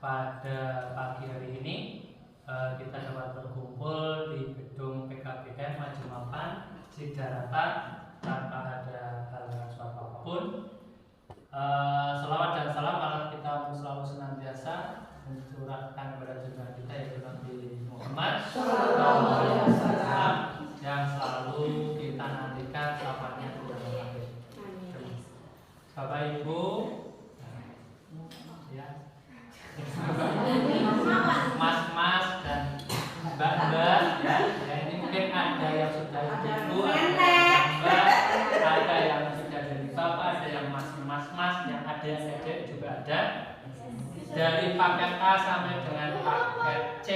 pada pagi hari ini kita dapat berkumpul di gedung PKBM Majumapan Sidarata tanpa ada halangan suatu apapun. Selawat dan salam Allah kita selalu senantiasa mencurahkan kepada junjungan kita yaitu Nabi Muhammad SAW yang selalu kita nantikan sapanya di dalam akhir. Bapak Ibu, ya, Mas-mas dan Mbak-mbak, ya, ini mungkin ada yang sudah ibu, ada yang sudah jadi bapak, ada yang masih mas-mas, yang ada yang dedek juga ada. Dari paket A sampai dengan paket C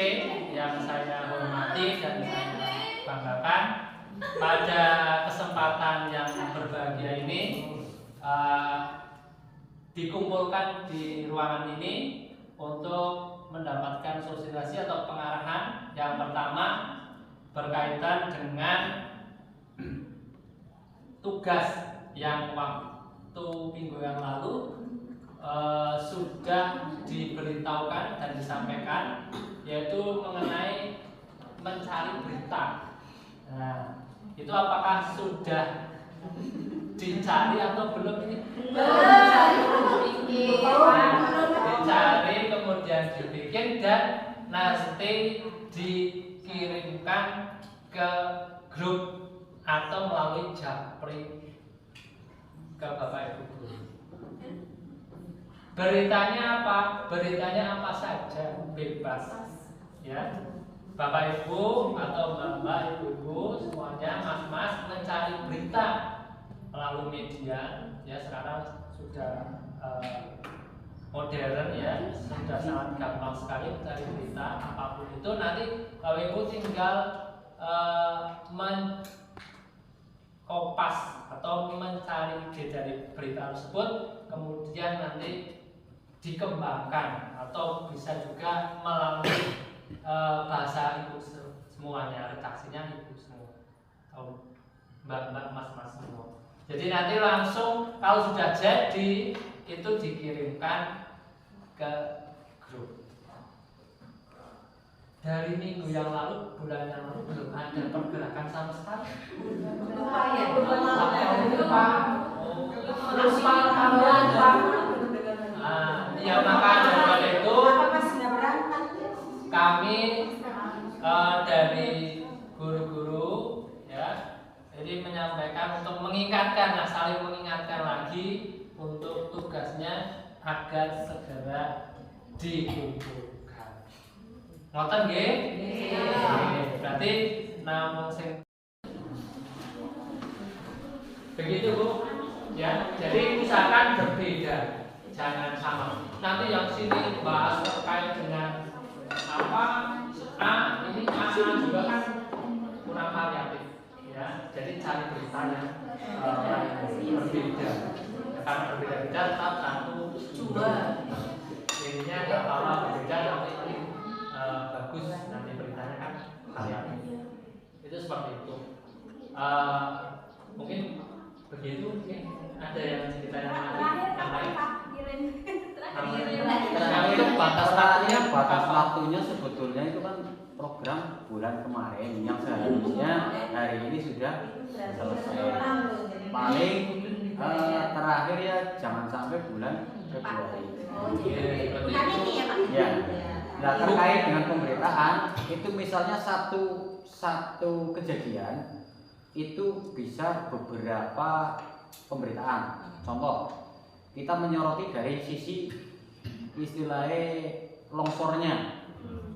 yang saya hormati dan saya banggakan, pada kesempatan yang berbahagia ini dikumpulkan di ruangan ini untuk mendapatkan sosialisasi atau pengarahan. Yang pertama berkaitan dengan tugas yang waktu minggu yang lalu sudah diberitahukan dan disampaikan, yaitu mengenai mencari berita. Nah, itu apakah sudah dicari atau belum ini? Dicari, kemudian dibikin dan nanti dikirimkan ke grup atau melalui japri ke Bapak Ibu guru. Beritanya apa? Beritanya apa saja, bebas, ya. Bapak Ibu atau Mbak Ibu semuanya, mas-mas mencari berita melalui media, ya sekarang sudah modern, ya, sudah sangat gampang sekali mencari berita apapun itu. Nanti Bapak Ibu tinggal kopas atau mencari ide dari berita tersebut, kemudian nanti dikembangkan atau bisa juga melalui bahasa ibu semuanya, redaksinya ibu semua atau mbak-mbak, mas-mas semua. Jadi nanti langsung kalau sudah jadi itu dikirimkan ke grup. Dari minggu yang lalu, bulan yang lalu belum ada pergerakan sama sekali. Ya maka daripada itu kami dari guru-guru, ya, jadi menyampaikan untuk mengingatkan, saling mengingatkan lagi untuk tugasnya agar segera dikumpulkan. Ngoten nggih? Berarti namung sing begitu Bu, ya. Jadi misalkan berbeda, jangan sama. Nanti yang sini bahas terkait dengan apa A, ini A juga kan kurang variatif, ya. Jadi cari beritanya berbeda. Karena berbeda-beda tetap satu sumber. Ininya nggak apa-apa berbeda, tapi ini bagus nanti beritanya kan variatif. Itu seperti itu. Mungkin begitu, mungkin ada yang ceritanya yang lain. Itu batas waktunya sebetulnya itu kan program bulan kemarin yang seharusnya hari ini sudah selesai. Paling terakhir ya jangan sampai bulan Februari. Ya. Nah, terkait dengan pemberitaan itu misalnya satu kejadian itu bisa beberapa pemberitaan. Contoh, kita menyoroti dari sisi istilahnya longsornya,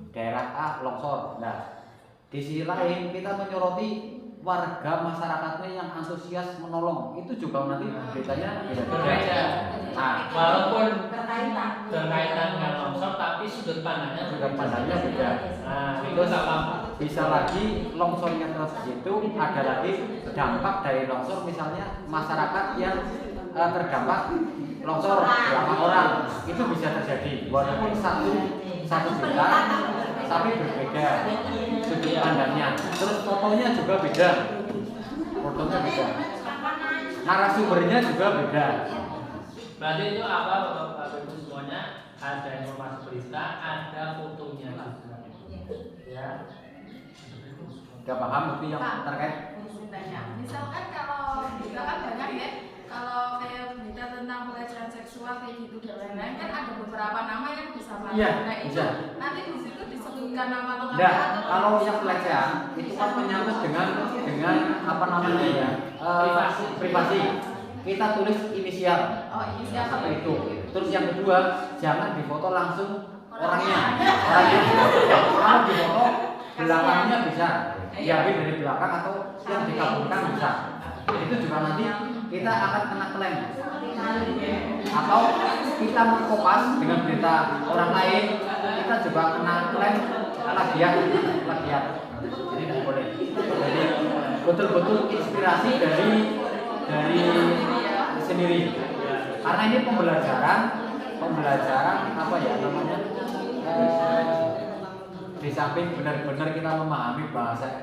daerah A longsor. Nah, di sisi lain kita menyoroti warga masyarakatnya yang antusias menolong. Itu juga nanti beritanya beda-beda. Nah, walaupun berkaitan dengan longsor, tapi sudut pandangnya beda. Nah, itu bisa lagi longsornya itu ada lagi dampak dari longsor, misalnya masyarakat yang terdampak longsor berapa orang, itu bisa terjadi walaupun satu juta tapi berbeda sudut pandangnya. Terus fotonya juga beda, narasumbernya juga beda. Berarti itu apa Bapak Ibu semuanya? Ada informasi berita, ada fotonya juga. Ya. Gak paham itu yang terkait? Misalkan kalau kita kan banyak ya, kalau kayak berita tentang pelecehan seksual kayak gitu dan lain-lain kan ada beberapa nama yang disamakan. Iya, Nah itu bisa. nanti di situ disebutkan nama lengkapnya Enggak, atau kalau yang pelecehan itu kan menyangkut dengan apa namanya ya? Privasi. Kita tulis inisial. oh inisial Satu itu. Terus yang kedua, jangan difoto langsung orangnya. Kalau difoto belakangnya bisa diambil dari belakang atau yang dikabulkan bisa. Itu juga nanti kita akan kena klaim. Atau kita mengkopas dengan berita orang lain, kita juga kena klaim plagiat. Jadi tidak boleh. Jadi betul-betul inspirasi dari sendiri. Karena ini pembelajaran apa ya namanya? Di samping benar-benar kita memahami bahasa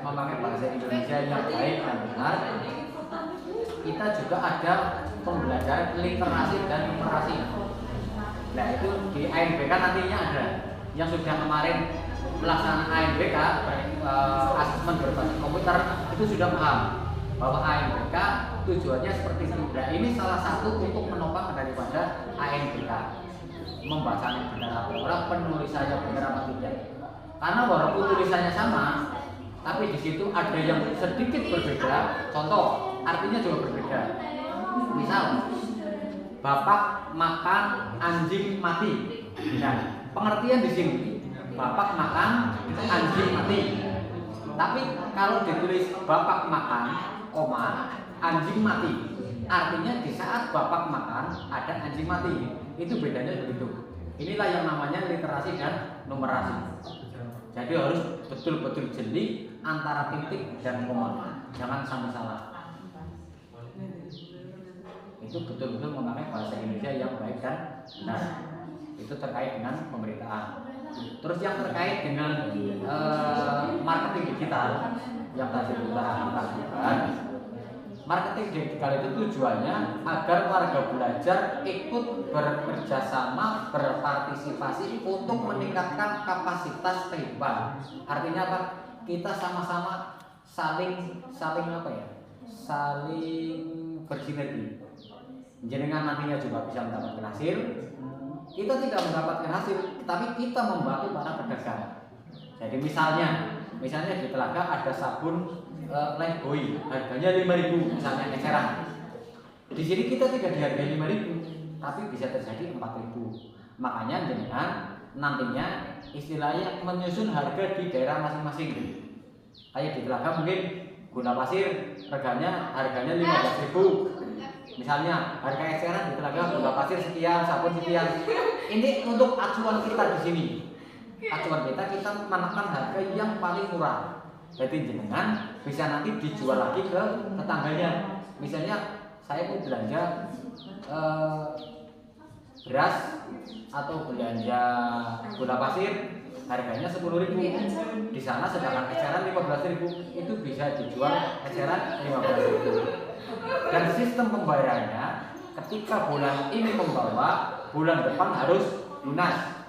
Indonesia yang baik dan benar, kita juga ada pembelajaran literasi dan numerasi. Nah itu di ANBK nantinya ada yang sudah kemarin melaksanakan ANBK asesmen berbasis komputer itu sudah paham bahwa ANBK tujuannya seperti itu. Nah ini salah satu untuk menopang daripada ANBK, membacanya benar apa orang, penulisannya benar apa tidak. Karena walaupun tulisannya sama, tapi di situ ada yang sedikit berbeda. Contoh, artinya juga berbeda. Misal, bapak makan anjing mati. Nah, pengertian di sini, bapak makan anjing mati. Tapi kalau ditulis bapak makan, anjing mati, artinya di saat bapak makan ada anjing mati. Itu bedanya begitu. Inilah yang namanya literasi dan numerasi. Jadi harus betul-betul jeli antara titik dan koma, jangan sampai salah. Itu betul-betul memakai bahasa Indonesia yang baik dan benar. Itu terkait dengan pemberitaan. Terus yang terkait dengan marketing digital yang tadi kita lakukan. Marketing digital itu tujuannya agar warga belajar ikut bekerja sama, berpartisipasi untuk meningkatkan kapasitas kehidupan. Artinya apa? Kita sama-sama saling apa ya? Saling bersinergi. Jenengan nantinya juga bisa mendapatkan hasil. Kita tidak mendapatkan hasil, tapi kita membantu para pedagang. Jadi misalnya di Telaga ada sabun Lifebuoy, harganya 5.000 misalnya eceran. Di sini kita tidak dihargai 5.000, tapi bisa terjadi 4.000. Makanya jenengan nantinya istilahnya menyusun harga di daerah masing-masing. Kayak di Telaga mungkin gula pasir harganya 15.000. Misalnya harga eceran di Telaga gula pasir sekian, sabun sekian. Ini untuk acuan kita di sini. Acuan kita menekan harga yang paling murah. Jadi jenengan bisa nanti dijual lagi ke tetangganya. Misalnya saya mau belanja beras atau belanja gula pasir harganya 10.000. Di sana sedangkan eceran 15.000, itu bisa dijual eceran 15.000. Dan sistem pembayarannya ketika bulan ini membawa, bulan depan harus lunas.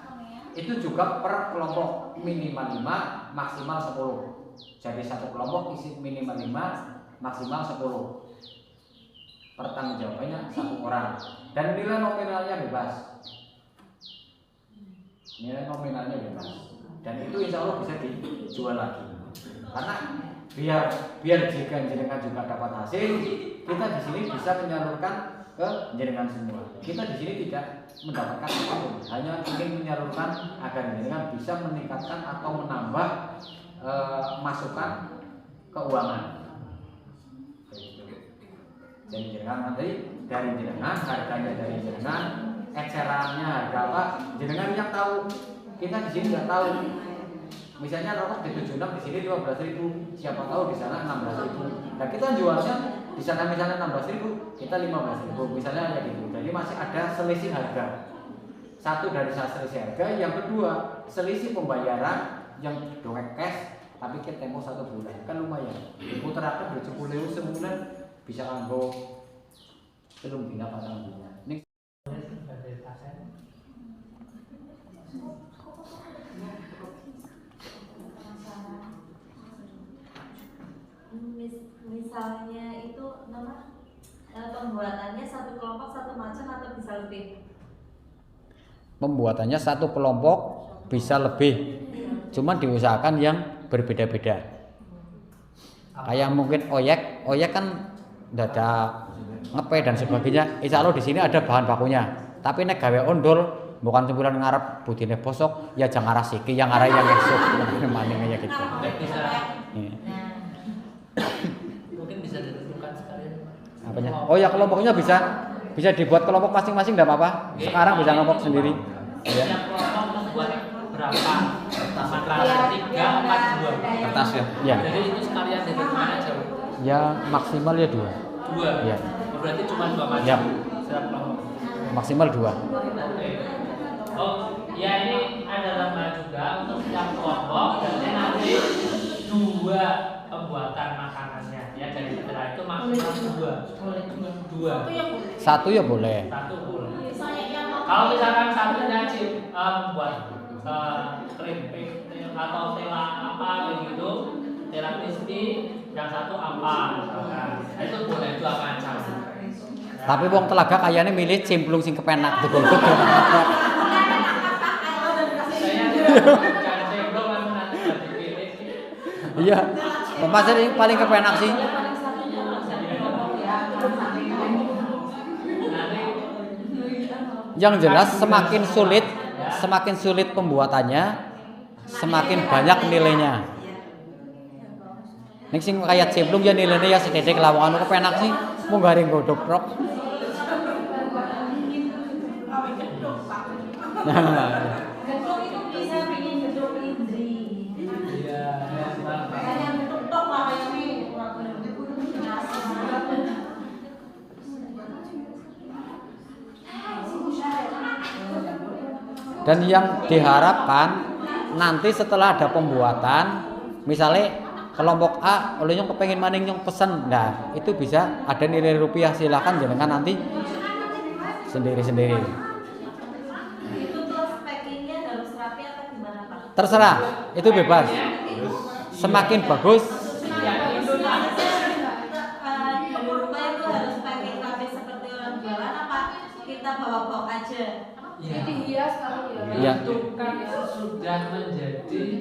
Itu juga per kelompok minimal 5, maksimal 10. Jadi satu kelompok isi minimal 5, maksimal 10. Pertanggung jawabannya satu orang. Dan nilai nominalnya bebas. Dan itu insya Allah bisa dijual lagi. Karena biar jenengan juga dapat hasil, kita di sini bisa menyalurkan ke jenengan semua. Kita di sini tidak mendapatkan apapun, hanya ingin menyalurkan agar jenengan bisa meningkatkan atau menambah masukan keuangan. Jadi jenengan nanti dari jenengan, harganya dari jenengan, ecerannya harga apa, jenengan yang tahu. Kita di sini nggak tahu. Misalnya rokok di 76, di sini 15.000, siapa tahu di sana 16.000. Nah kita jualnya di sana misalnya 16.000, kita 15.000, misalnya kayak gitu. Jadi masih ada selisih harga. Satu dari selisih harga, yang kedua selisih pembayaran yang dongeng cash, tapi kita tempo 1 bulan kan lumayan. Putar akan 10.000 sebulan bisa kanggo 3 bulan 4 bulan. misalnya itu pembuatannya satu kelompok satu macam atau bisa lebih? Pembuatannya satu kelompok bisa lebih, cuman diusahakan yang berbeda-beda. Kayak mungkin oyek kan ada ngepe dan sebagainya. Insya Allah di sini ada bahan bakunya. Tapi nek gawe ondol bukan sembulan ngarep budine bosok, ya jangan arah siki, yang arah yang esok maningnya gitu. Bisa, Iya. mungkin bisa ditentukan sekalian. Apanya? Oh ya kelompoknya bisa dibuat kelompok masing-masing enggak apa-apa. Sekarang bisa kelompok sendiri. Ya. Setiap kelompok membuat berapa? Makrasa 3, 4, 2. Kertas ya. Ya. Jadi itu sekalian dari mana jauh? Ya maksimal ya 2. 2. Ya. Berarti cuma 2 macam. Ya. Setiap kelompok. Maksimal 2. Oke. Oh, ya ini ada tambah juga untuk setiap kelompok dan nanti 2 pembuatan makanannya ya dari setelah itu maksimal 2. Satu ya boleh. Satu boleh. Kalau misalkan satunya membuat keripik atau tela apa begitu, tela crispy, yang satu apa misalkan, itu boleh 2 macam. Tapi wong telaga kayaknya milih cemplung sing kepenak betul. Saya bukan cemplung langsung nanti dipilih. Iya. Pemasaran yang paling kepenak sih. Yang jelas semakin sulit pembuatannya, semakin banyak nilainya. Nek sing kayak cemplung ya nilainya ya sedikit lawangan kepenak sih, mau garing godok rok. Gedung itu bisa bikin gedung indri. Iya, ya, Kayak gedung tok lah kayak ini. Dan yang diharapkan nanti setelah ada pembuatan, misalnya kelompok A oleh yang kepengen maning yang pesen, nah itu bisa ada nilai rupiah, silakan jangan nanti sendiri-sendiri. Itu terus packingnya harus rapi atau gimana Pak? Terserah, itu bebas. Semakin bagus, Rumah itu harus packing rapi seperti orang jualan apa kita bawa-bawa aja? Jadi hias kalau ya. Iya. Itu kan sudah menjadi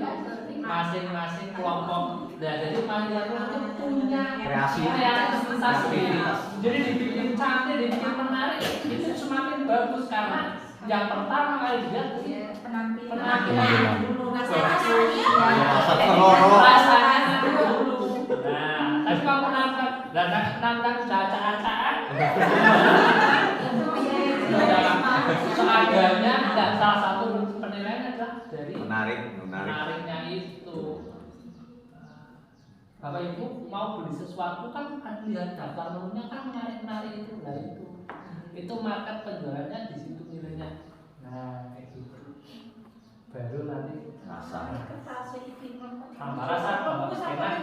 masing-masing kelompok. Nah, jadi masing-masing itu punya kreativitas sendiri. Jadi dibikin cantik, dibikin menarik, itu semakin bagus karena yang pertama kali dia penampilan dulu. Rasanya dulu. Nah, tapi kalau penampilan caca-cacaan. Seadanya dan salah satu penilaian adalah dari menariknya itu. Bapak Ibu mau beli sesuatu kan lihat daftar menunya kan menarik itu lah itu market penjualannya di situ nilainya. Nah kayak gitu baru nanti tambah rasa tambah enak.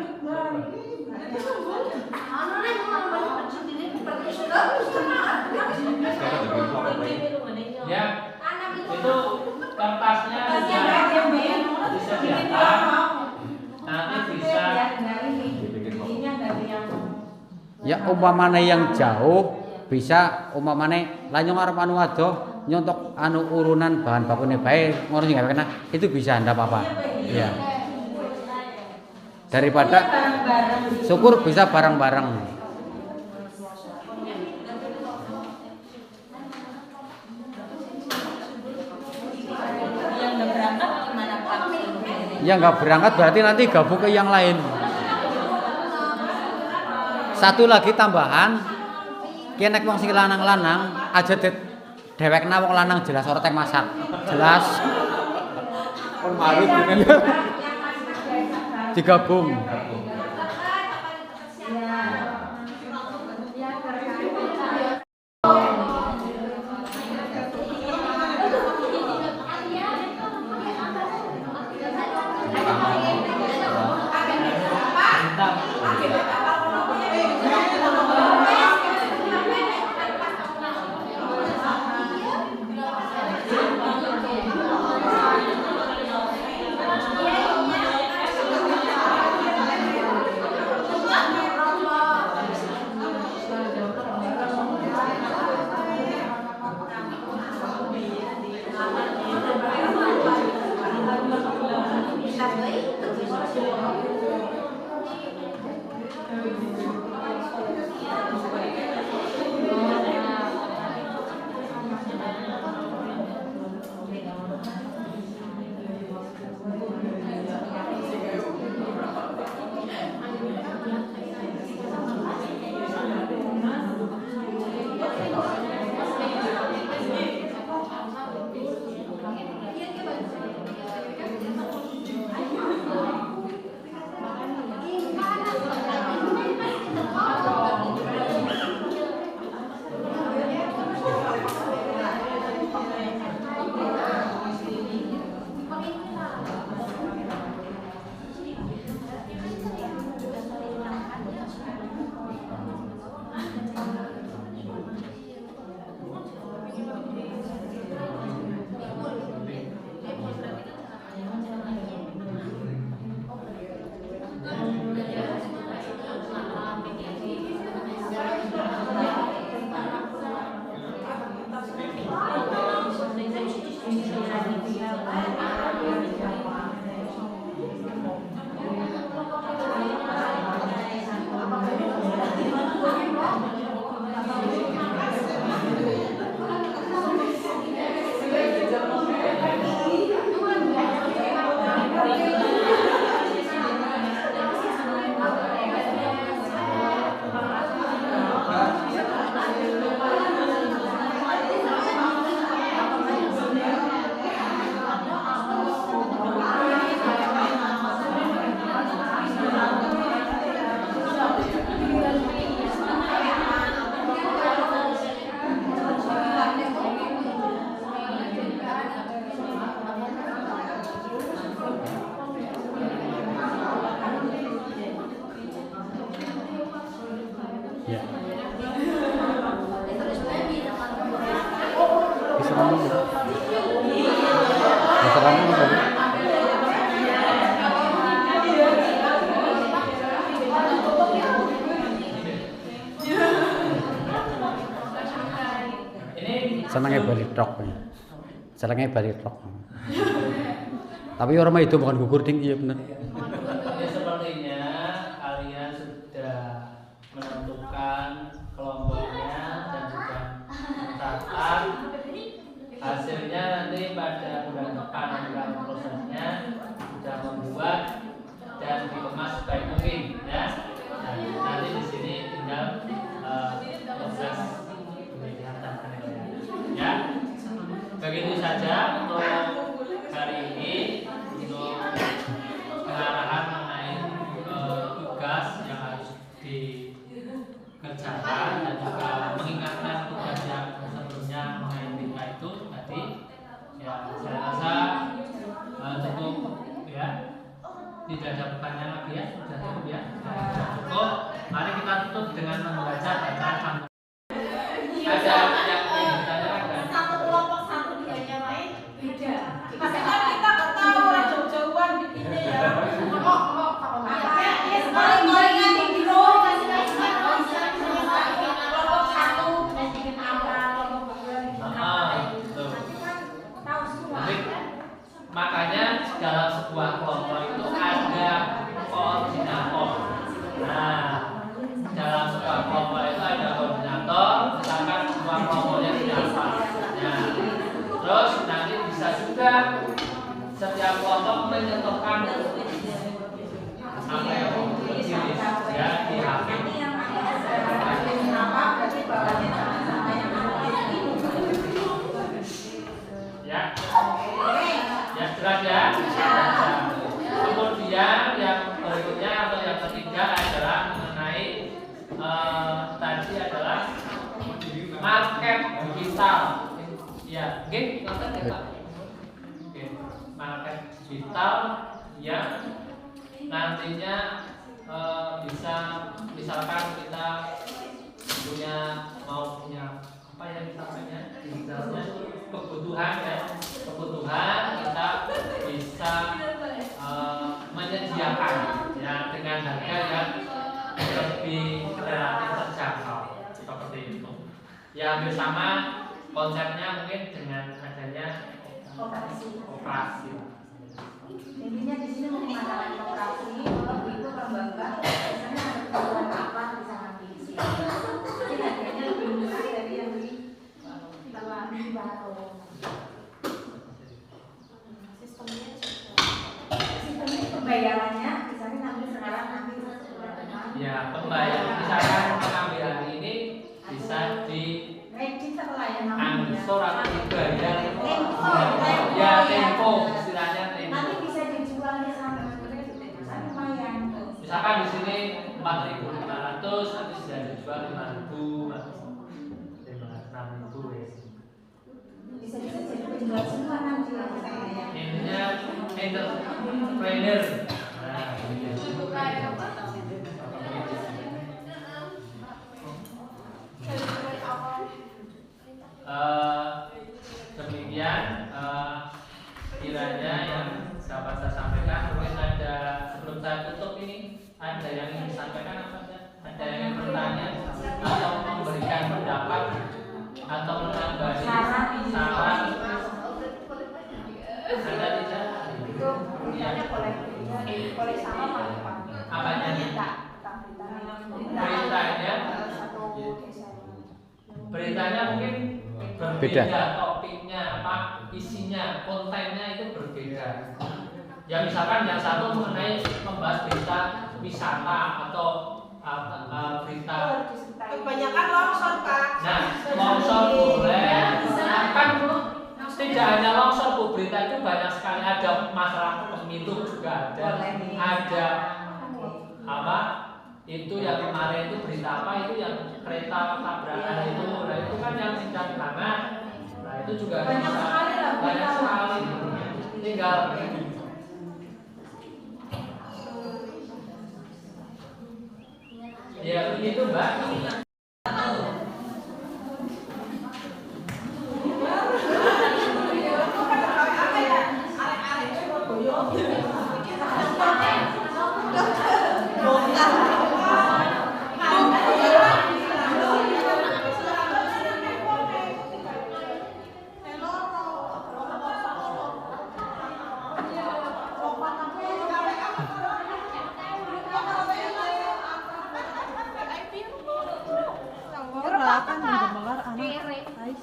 Ya itu kertasnya sudah disediakan, nanti bisa ya umpamane yang jauh bisa umpamane lanyong arep anu adoh nyontok anu urunan bahan bakune bae ngono sing gak kena itu bisa ndak apa-apa. Iya. Daripada syukur bisa bareng-bareng. Yang nggak berangkat berarti nanti gabung ke yang lain. Satu lagi tambahan, kene wong sing lanang-lanang aja dewekna wong lanang jelas ora tek masak. Jelas. Kon marut Digabung. Senengnya balik truk. Senengnya balik truk. Tapi orang itu bukan gugur tinggi ya benar. Ya sepertinya kalian sudah menentukan kelompoknya dan sudah mencatat hasilnya. Nanti pada bulan depan dalam prosesnya sudah membuat dan dikemas sebaik mungkin ya. Dan nanti di sini tinggal proses kelihatan ya. Begitu saja untuk hari ini untuk pengarahan mengenai tugas yang harus dikerjakan dan juga mengingatkan tugas yang sebelumnya mengenai BK itu tadi ya. Saya rasa cukup ya, tidak ada pertanyaan lagi ya, sudah cukup ya, sudah cukup. Mari kita tutup dengan membaca bacaan. Ada yang ingin ditanyakan? Satu kelompok satu dengan yang lain beda. Pasti kan kita nggak tahu jauh-jauhan di sini ya. Makanya dalam sebuah kelompok itu ada koordinator. Nah, dalam sebuah kelompok itu ada koordinator, misalkan sebuah kelompoknya siapa. Nah, terus nanti bisa juga setiap kelompok menyentuhkan apa yang tertulis ya di HP. Ya. Ya jelas ya. Kemudian yang berikutnya atau yang ketiga adalah mengenai tadi adalah market digital. Ya, oke, nonton ya Pak. Oke, market digital yang nantinya bisa misalkan kita mau punya apa ya misalnya digitalnya kebutuhan ya, kebutuhan kita bisa menyediakan ya dengan harga yang lebih relatif terjangkau seperti itu. Ya hampir sama konsepnya mungkin dengan adanya operasi. Intinya di sini menggunakan operasi, kalau itu perbankan biasanya ada kebutuhan apa bisa ngambil di sini. Jadi harganya lebih murah dari yang di baru. Sistemnya pembayarannya misalnya ngambil sekarang nanti sebulan depan. Ya pembayaran misalkan pengambilan ini bisa di kredit setelah yang namanya. ansur atau dibayar Ya tempo istilahnya tempo. Nanti bisa dijualnya sama kredit, lumayan. Misalkan di sini 4.500 nanti sudah dijual 5.000 atau 6.000 ya. Bisa jadi penjual semua nanti Intinya entrepreneur. Nah, demikian kiranya yang dapat saya sampaikan. Mungkin ada sebelum saya tutup ini ada yang ingin disampaikan apa saja? Ada yang ingin bertanya atau memberikan pendapat atau menambah saran? Ada tidak? itu punyanya boleh sama Pak. Apanya? Beritanya? Beritanya mungkin berbeda, topiknya apa, isinya, kontennya itu berbeda. Ya misalkan yang satu mengenai membahas berita wisata atau berita. Kebanyakan longsor Pak. Nah, longsor boleh. Nah, kan tidak hanya longsor, Bu, berita itu banyak sekali. Ada masalah pemilu juga ada. Ada apa? Itu yang kemarin itu berita apa? Itu yang kereta tabrakan itu. Nah, itu kan yang sedang hangat. Nah, itu juga Banyak bisa. sekali lah, Banyak berita. sekali. Tinggal ya begitu Mbak.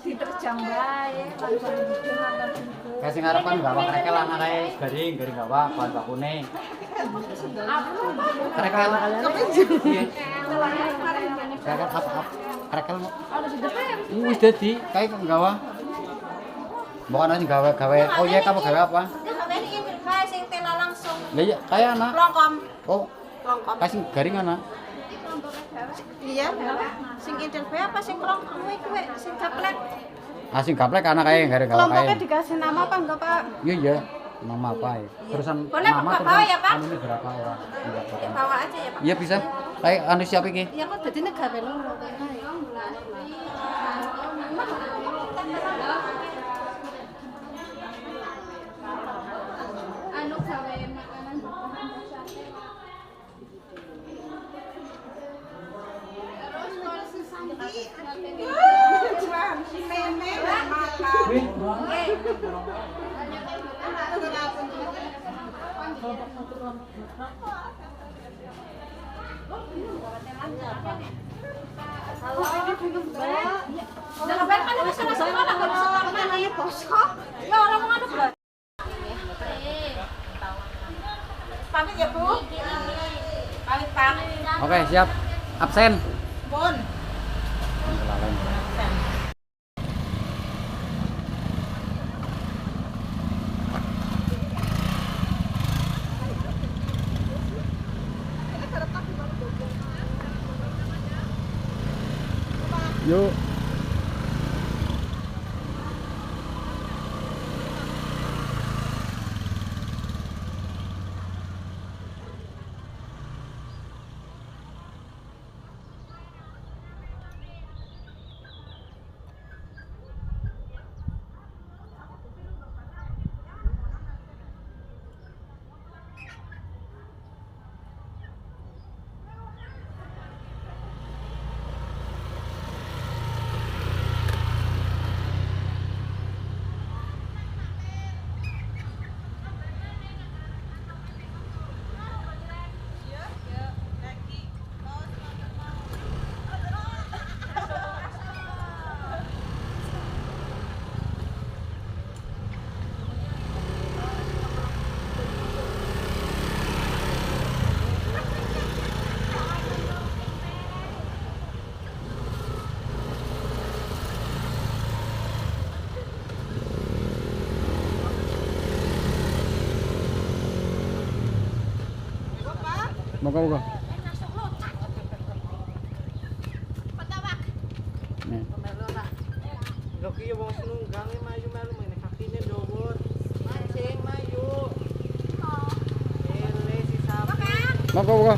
diterjang bae, langsung bikin nonton juga. Kayak sing arepan gawa krekel anak kae garing gawa bahan bakune. Krekel kalian. Iya. Krekel apa? Krekel. Wis dadi kae gawa. Bukan sing gawe. Oh iya kamu gawe apa? Gawe ini kae sing tela langsung. Lah iya kayak anak. Longkom. Oh, Longkom. kayak sing garing anak. Iya, sing intel bae apa sing longkom kuwi sing gaplek. Ah sing gaplek anak kae garing gawa kae. Kelompoknya dikasih nama apa enggak, Pak? Iya iya. Nama apa ya? Terusan Boleh, nama Pak, bawa ya, Pak? Anu ini berapa ya? Enggak tahu. Bawa aja ya, Pak. Iya bisa. Kayak anu siapa iki? Ya kok dadi gawe loro kae. Anu gawe makanan sate. Terus kalau sesambi si meme makan. Lah kabar kan wis ana sekolah kok sekolah mana bosku. Ya ora mau anu, Bro. Pamit ya, Bu. Pamit, Pak. Oke, siap. Absen. Pun. Yuk. Moga-moga. Nih. Lagi wong nunggange maju melu meneh kakine dhuwur. Mancing maju. Ele si sapi. Moga-moga.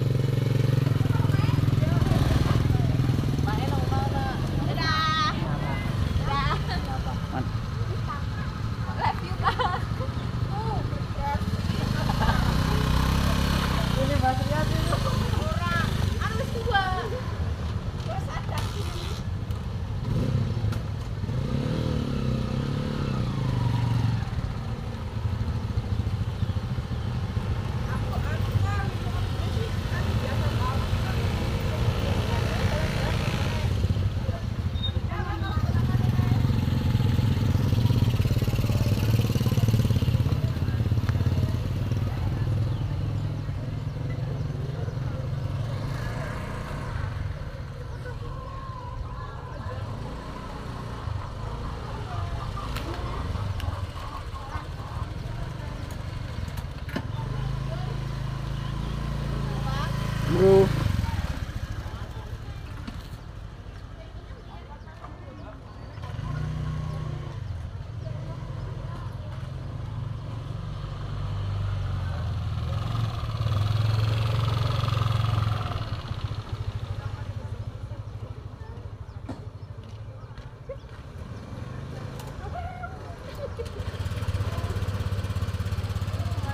Bro.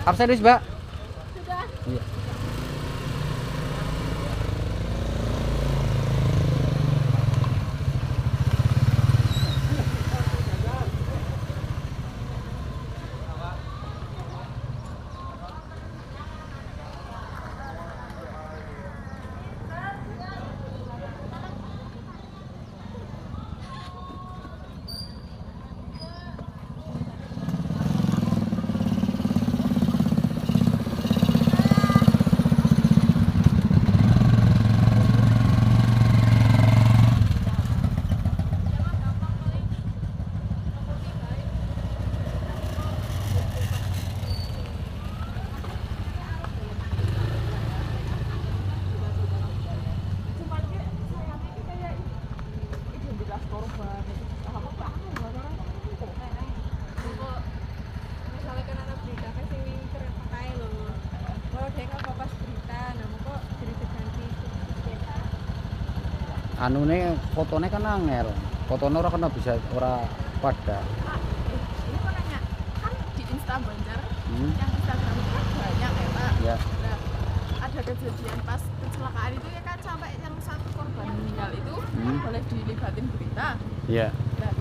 Absen wis, Mbak? Sudah. Iya. anune fotone kan angel. Fotone ora kena bisa ora pada. Ini mau nanya, kan di Insta Banjar, Hmm. yang Instagram itu kan banyak ya Pak. Ya. Nah, ada kejadian pas kecelakaan itu ya kan sampai yang satu korban meninggal itu boleh dilibatin berita. Iya. Nah,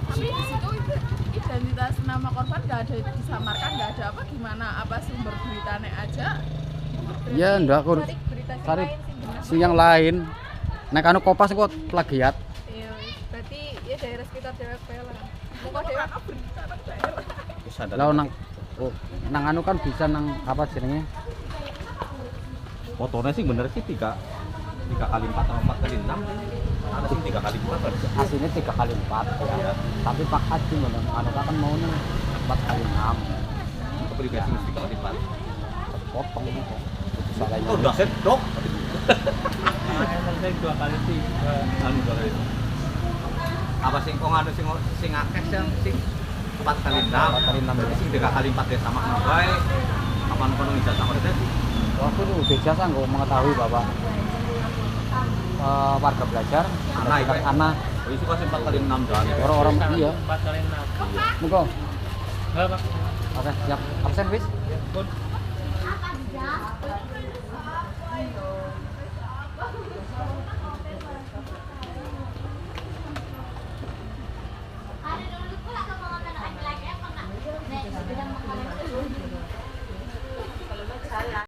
tapi di situ identitas nama korban nggak ada disamarkan, nggak ada apa gimana? Apa sumber beritanya aja? Ya ndak kur. Cari berita sing Cari lain sing bener. sing yang lain. Nek anu Kopas kok plagiat. Iya, berarti ya daerah sekitar dewek lah. Pokok dewek berita nang daerah. Lah nang anu kan bisa nang apa jenenge? Fotonya sih bener sih 3 kali 4 atau 4 kali 6. Ada sih 3 kali 4 kan. Aslinya 3 kali 4 ya. Tapi Pak Haji anu kan maunya 4 kali 6. Kepribadian mesti 3 kali 4. Potong itu. Salahnya. Oh, udah set, Dok. Yang penting 2 kali 3. Anu kali. Apa sing kok anu sing akeh sing 4 kali 6. 4 kali 6. Berarti sing 3 kali 4 ya sama bae. Kapan kono ijazah mereka sih? Waktu itu udah jasa nggak mengetahui Bapak warga belajar Anak, dekat Pak. anak Oh, itu kan 4 kali 6 dan. orang-orang iya 4 kali 6. muka Enggak, Pak. oke siap absen wis Pun. Ada dulu pula kalau makan laki-laki apa enggak? Nek, sedang makan